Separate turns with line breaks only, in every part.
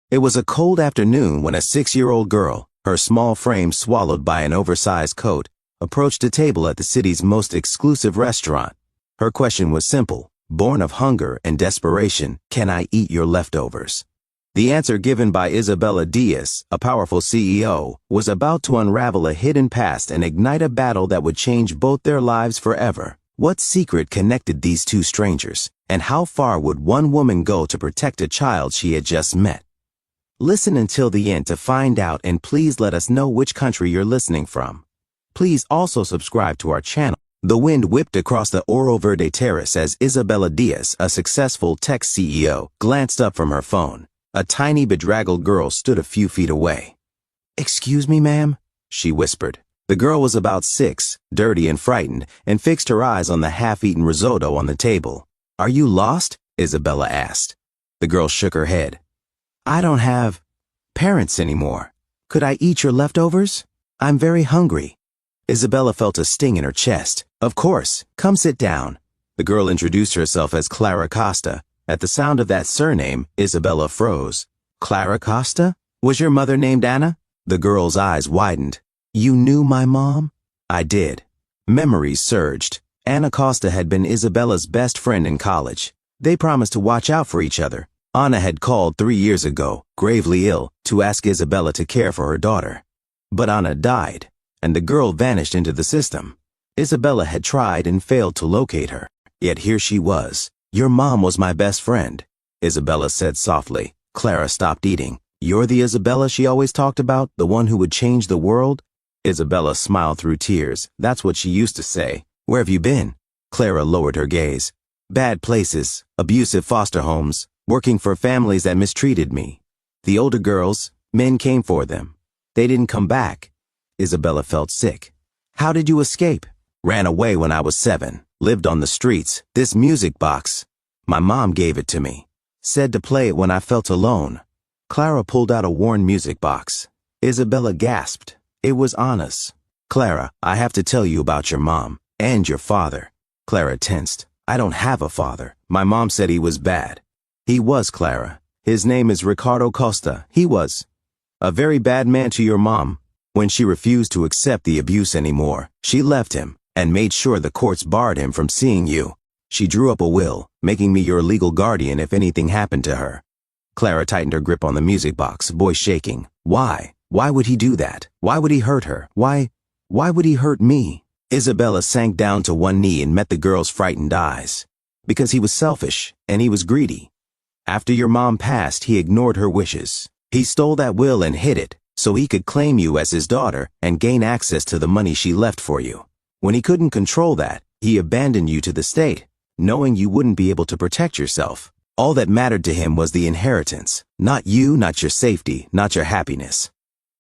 It was a cold afternoon when a 6-year-old girl, her small frame swallowed by an oversized coat, approached a table at the city's most exclusive restaurant. Her question was simple, born of hunger and desperation: can I eat your leftovers? The answer given by Isabella Diaz, a powerful CEO, was about to unravel a hidden past and ignite a battle that would change both their lives forever. What secret connected these two strangers, and how far would one woman go to protect a child she had just met? Listen until the end to find out, and please let us know which country you're listening from. Please also subscribe to our channel. The wind whipped across the Oro Verde terrace as Isabella Diaz, a successful tech CEO, glanced up from her phone. A tiny, bedraggled girl stood a few feet away. "Excuse me, ma'am?" she whispered. The girl was about 6, dirty and frightened, and fixed her eyes on the half-eaten risotto on the table. "Are you lost?" Isabella asked. The girl shook her head. "I don't have parents anymore. Could I eat your leftovers? I'm very hungry." Isabella felt a sting in her chest. "Of course, come sit down." The girl introduced herself as Clara Costa. At the sound of that surname, Isabella froze. "Clara Costa? Was your mother named Anna?" The girl's eyes widened. "You knew my mom?" "I did." Memories surged. Anna Costa had been Isabella's best friend in college. They promised to watch out for each other. Anna had called 3 years ago, gravely ill, to ask Isabella to care for her daughter. But Anna died, and the girl vanished into the system. Isabella had tried and failed to locate her. Yet here she was. "Your mom was my best friend," Isabella said softly. Clara stopped eating. "You're the Isabella she always talked about, the one who would change the world?" Isabella smiled through tears. "That's what she used to say." "Where have you been?" Clara lowered her gaze. "Bad places, abusive foster homes, working for families that mistreated me. The older girls, men came for them. They didn't come back." Isabella felt sick. "How did you escape?" "Ran away when I was 7. Lived on the streets. This music box. My mom gave it to me. Said to play it when I felt alone." Clara pulled out a worn music box. Isabella gasped. It was Anna's. "Clara, I have to tell you about your mom. And your father." Clara tensed. "I don't have a father. My mom said he was bad." "He was, Clara. His name is Ricardo Costa. He was a very bad man to your mom. When she refused to accept the abuse anymore, she left him and made sure the courts barred him from seeing you. She drew up a will, making me your legal guardian if anything happened to her." Clara tightened her grip on the music box, voice shaking. "Why? Why would he do that? Why would he hurt her? Why would he hurt me?" Isabella sank down to one knee and met the girl's frightened eyes. "Because he was selfish, and he was greedy. After your mom passed, he ignored her wishes. He stole that will and hid it, so he could claim you as his daughter and gain access to the money she left for you. When he couldn't control that, he abandoned you to the state, knowing you wouldn't be able to protect yourself. All that mattered to him was the inheritance. Not you, not your safety, not your happiness."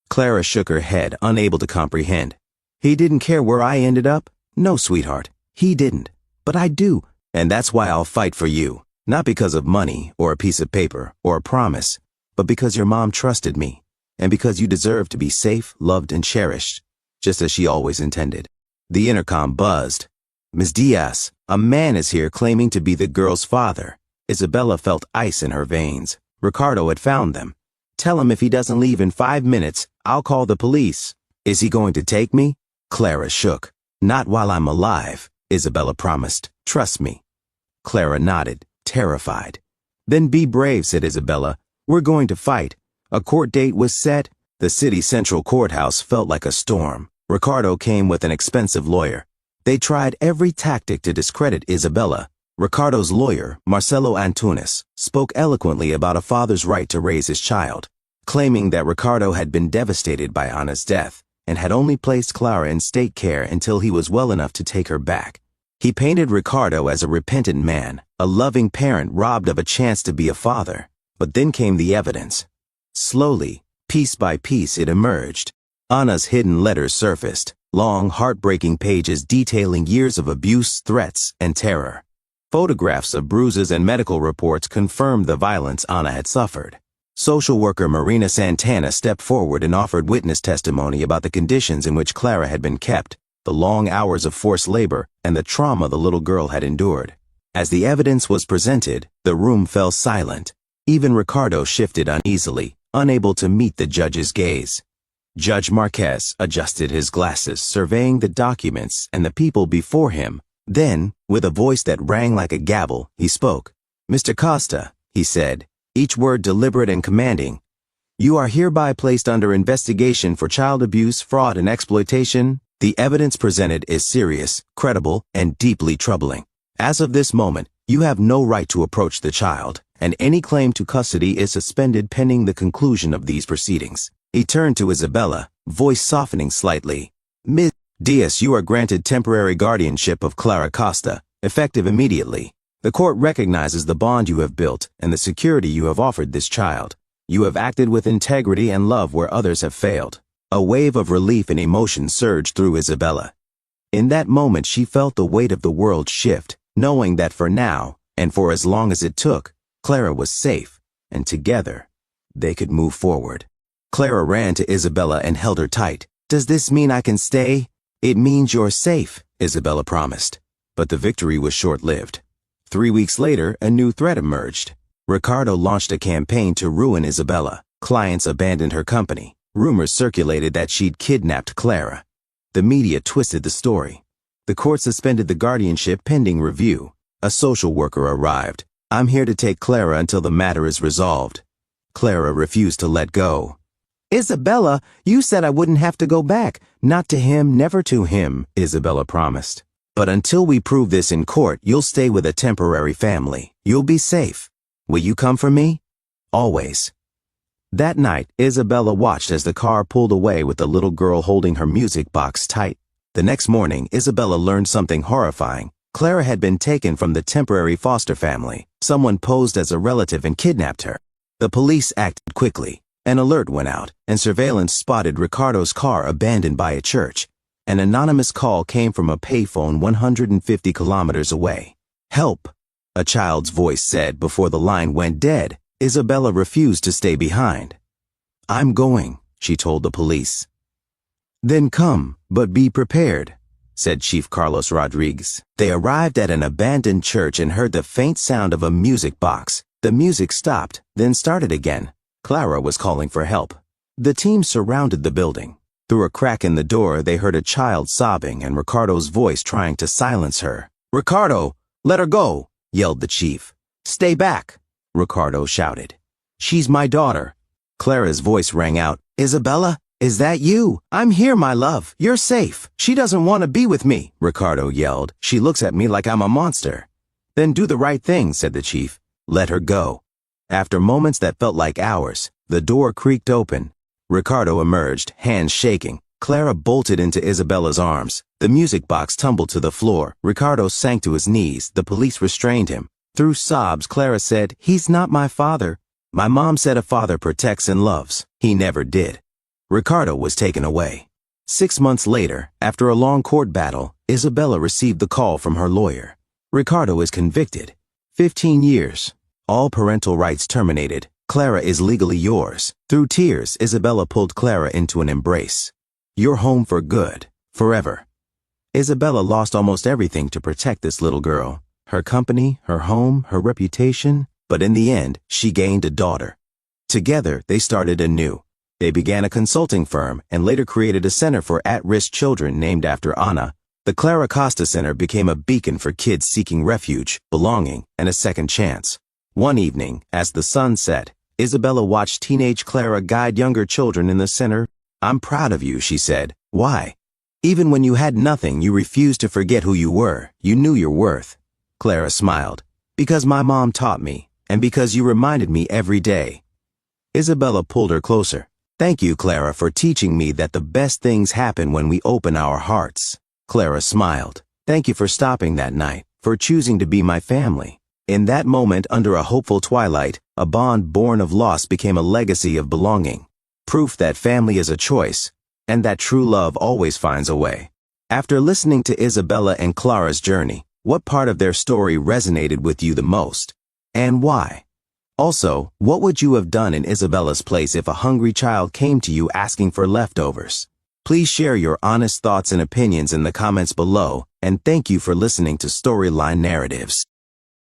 Clara shook her head, unable to comprehend. "He didn't care where I ended up? No, sweetheart, he didn't. But I do, and that's why I'll fight for you. Not because of money, or a piece of paper, or a promise, but because your mom trusted me, and because you deserve to be safe, loved, and cherished, just as she always intended." The intercom buzzed. "Ms. Diaz, a man is here claiming to be the girl's father." Isabella felt ice in her veins. Ricardo had found them. "Tell him if he doesn't leave in 5 minutes, I'll call the police." "Is he going to take me?" Clara shook. "Not while I'm alive," Isabella promised. "Trust me." Clara nodded, terrified. "Then be brave," said Isabella. "We're going to fight." A court date was set. The city central courthouse felt like a storm. Ricardo came with an expensive lawyer. They tried every tactic to discredit Isabella. Ricardo's lawyer, Marcelo Antunes, spoke eloquently about a father's right to raise his child, claiming that Ricardo had been devastated by Anna's death and had only placed Clara in state care until he was well enough to take her back. He painted Ricardo as a repentant man, a loving parent robbed of a chance to be a father. But then came the evidence. Slowly, piece by piece, it emerged. Anna's hidden letters surfaced, long, heartbreaking pages detailing years of abuse, threats, and terror. Photographs of bruises and medical reports confirmed the violence Anna had suffered. Social worker Marina Santana stepped forward and offered witness testimony about the conditions in which Clara had been kept, the long hours of forced labor, and the trauma the little girl had endured. As the evidence was presented, the room fell silent. Even Ricardo shifted uneasily, unable to meet the judge's gaze. Judge Marquez adjusted his glasses, surveying the documents and the people before him. Then, with a voice that rang like a gavel, he spoke. "Mr. Costa," he said, each word deliberate and commanding, "you are hereby placed under investigation for child abuse, fraud, and exploitation. The evidence presented is serious, credible, and deeply troubling. As of this moment, you have no right to approach the child, and any claim to custody is suspended pending the conclusion of these proceedings." He turned to Isabella, voice softening slightly. "Ms. Diaz, you are granted temporary guardianship of Clara Costa, effective immediately. The court recognizes the bond you have built and the security you have offered this child. You have acted with integrity and love where others have failed." A wave of relief and emotion surged through Isabella. In that moment she felt the weight of the world shift, knowing that for now, and for as long as it took, Clara was safe, and together, they could move forward. Clara ran to Isabella and held her tight. "Does this mean I can stay?" "It means you're safe," Isabella promised. But the victory was short-lived. 3 weeks later, a new threat emerged. Ricardo launched a campaign to ruin Isabella. Clients abandoned her company. Rumors circulated that she'd kidnapped Clara. The media twisted the story. The court suspended the guardianship pending review. A social worker arrived. "I'm here to take Clara until the matter is resolved." Clara refused to let go. "Isabella, you said I wouldn't have to go back. Not to him, never to him," Isabella promised. "But until we prove this in court, you'll stay with a temporary family. You'll be safe. Will you come for me?" "Always." That night, Isabella watched as the car pulled away with the little girl holding her music box tight. The next morning, Isabella learned something horrifying. Clara had been taken from the temporary foster family. Someone posed as a relative and kidnapped her. The police acted quickly. An alert went out, and surveillance spotted Ricardo's car abandoned by a church. An anonymous call came from a payphone 150 kilometers away. "Help," a child's voice said before the line went dead. Isabella refused to stay behind. "I'm going," she told the police. "Then come, but be prepared," said Chief Carlos Rodriguez. They arrived at an abandoned church and heard the faint sound of a music box. The music stopped, then started again. Clara was calling for help. The team surrounded the building. Through a crack in the door, they heard a child sobbing and Ricardo's voice trying to silence her. "Ricardo, let her go," yelled the chief. "Stay back," Ricardo shouted. "She's my daughter." Clara's voice rang out. "Isabella, is that you? I'm here, my love. You're safe. She doesn't want to be with me," Ricardo yelled. "She looks at me like I'm a monster." "Then do the right thing," said the chief. "Let her go." After moments that felt like hours, the door creaked open. Ricardo emerged, hands shaking. Clara bolted into Isabella's arms. The music box tumbled to the floor. Ricardo sank to his knees. The police restrained him. Through sobs, Clara said, "He's not my father. My mom said a father protects and loves. He never did." Ricardo was taken away. 6 months later, after a long court battle, Isabella received the call from her lawyer. "Ricardo is convicted. 15 years. All parental rights terminated. Clara is legally yours." Through tears, Isabella pulled Clara into an embrace. "You're home for good, forever." Isabella lost almost everything to protect this little girl. Her company, her home, her reputation. But in the end, she gained a daughter. Together, they started anew. They began a consulting firm and later created a center for at-risk children named after Ana. The Clara Costa Center became a beacon for kids seeking refuge, belonging, and a second chance. One evening, as the sun set, Isabella watched teenage Clara guide younger children in the center. "I'm proud of you," she said. "Why?" "Even when you had nothing, you refused to forget who you were. You knew your worth." Clara smiled. "Because my mom taught me, and because you reminded me every day." Isabella pulled her closer. "Thank you, Clara, for teaching me that the best things happen when we open our hearts." Clara smiled. "Thank you for stopping that night, for choosing to be my family." In that moment, under a hopeful twilight, a bond born of loss became a legacy of belonging. Proof that family is a choice, and that true love always finds a way. After listening to Isabella and Clara's journey, what part of their story resonated with you the most, and why? Also, what would you have done in Isabella's place if a hungry child came to you asking for leftovers? Please share your honest thoughts and opinions in the comments below, and thank you for listening to Storyline Narratives.